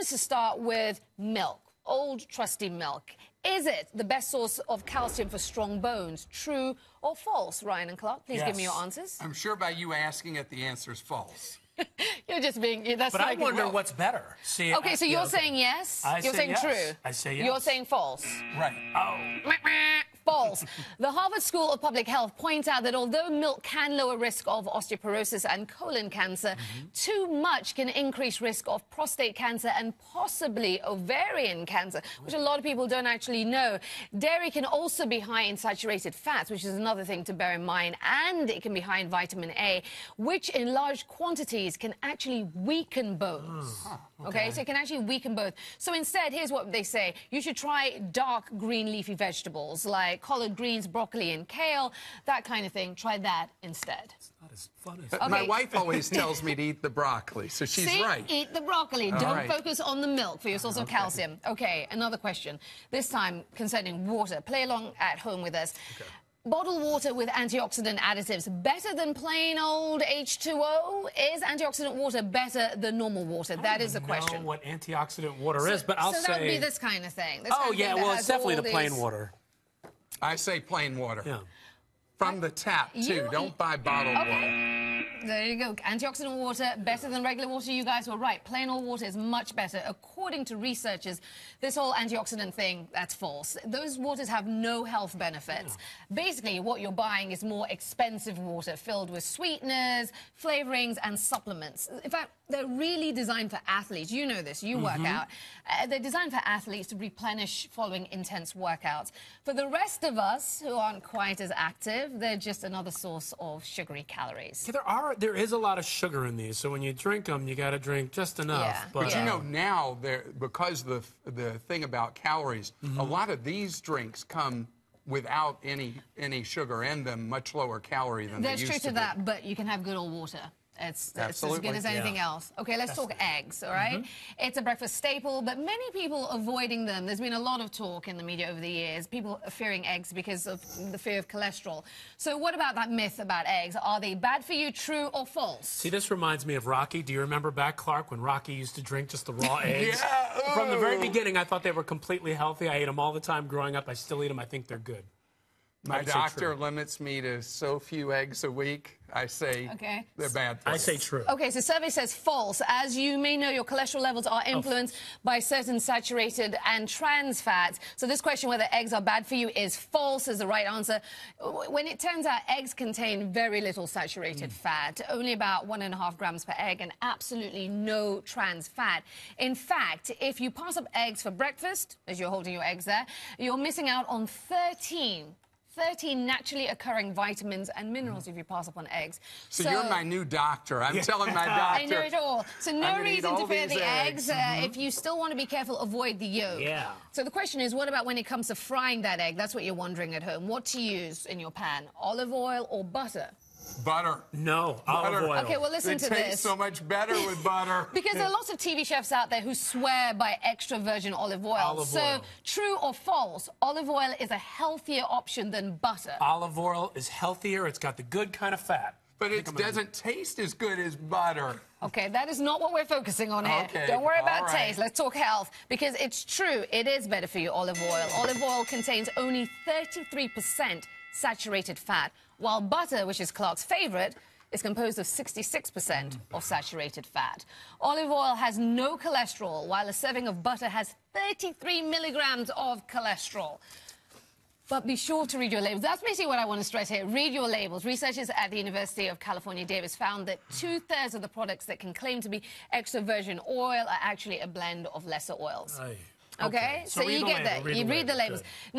Let's just start with milk, old trusty milk. Is it the best source of calcium for strong bones? True or false? Ryan and Clark, please give me your answers. I'm sure by you asking it, the answer is false. You're just being... That's but I wonder what's better. See, okay, so you're saying yes? You're saying yes. true? I say yes. You're saying false? Right. Oh. False. The Harvard School of Public Health points out that although milk can lower risk of osteoporosis and colon cancer, too much can increase risk of prostate cancer and possibly ovarian cancer, which a lot of people don't actually know. Dairy can also be high in saturated fats, which is another thing to bear in mind, and it can be high in vitamin A, which in large quantities can actually weaken bones. Okay, so it can actually weaken both. So instead, here's what they say. You should try dark green leafy vegetables like collard greens, broccoli and kale, that kind of thing. Try that instead. It's not as fun as... Okay. My wife always tells me to eat the broccoli, so she's right. Eat the broccoli. Don't focus on the milk for your source of calcium. Okay, another question. This time concerning water. Play along at home with us. Okay. Bottled water with antioxidant additives better than plain old H2O? Is antioxidant water better than normal water? That is the question. I don't know what antioxidant water is, but I'll say... So that would be this kind of thing. Well, it's definitely the plain water. I say plain water. Yeah. From the tap, too. Don't buy bottled water. There you go. Antioxidant water, better than regular water. You guys were right. Plain old water is much better. According to researchers, this whole antioxidant thing, that's false. Those waters have no health benefits. Yeah. Basically, what you're buying is more expensive water filled with sweeteners, flavorings, and supplements. In fact, they're really designed for athletes. You know this. You work out. They're designed for athletes to replenish following intense workouts. For the rest of us who aren't quite as active, they're just another source of sugary calories. Yeah, there is a lot of sugar in these, so when you drink them, you got to drink just enough. Yeah. But you know, now, because the thing about calories, a lot of these drinks come without any sugar in them, much lower calorie than they used to be. There's truth to that, but you can have good old water. It's as good as anything else. Okay, let's talk eggs, all right? It's a breakfast staple, but many people avoiding them. There's been a lot of talk in the media over the years. People are fearing eggs because of the fear of cholesterol. So what about that myth about eggs? Are they bad for you, true or false? See, this reminds me of Rocky. Do you remember back, Clark, when Rocky used to drink just the raw eggs? Yeah. From the very beginning, I thought they were completely healthy. I ate them all the time growing up. I still eat them. I think they're good. My doctor limits me to so few eggs a week. I say they're bad for you. I say true. Okay, so survey says false. As you may know, your cholesterol levels are influenced by certain saturated and trans fats. So this question, whether eggs are bad for you, is false, is the right answer. When it turns out eggs contain very little saturated fat, only about 1.5 grams per egg, and absolutely no trans fat. In fact, if you pass up eggs for breakfast, as you're holding your eggs there, you're missing out on 13 naturally occurring vitamins and minerals if you pass up on eggs. So you're my new doctor. I'm telling my doctor. I know it all. So no reason to fear the eggs. If you still want to be careful, avoid the yolk. Yeah. So the question is, what about when it comes to frying that egg? That's what you're wondering at home. What to use in your pan, olive oil or butter? Butter. No, olive oil. Okay, well, listen to this. It tastes so much better with butter. Because there are lots of TV chefs out there who swear by extra virgin olive oil. So, true or false, olive oil is a healthier option than butter? Olive oil is healthier. It's got the good kind of fat. But it doesn't taste as good as butter. Okay, that is not what we're focusing on here. Okay, don't worry about taste. Let's talk health. Because it's true, it is better for you, olive oil. Olive oil contains only 33% saturated fat, while butter, which is Clark's favorite, is composed of 66% of saturated fat. Olive oil has no cholesterol, while a serving of butter has 33 milligrams of cholesterol. But be sure to read your labels. That's basically what I want to stress here. Read your labels. Researchers at the University of California, Davis found that 2/3 of the products that can claim to be extra virgin oil are actually a blend of lesser oils. Okay? So you get that. You read the labels. Now,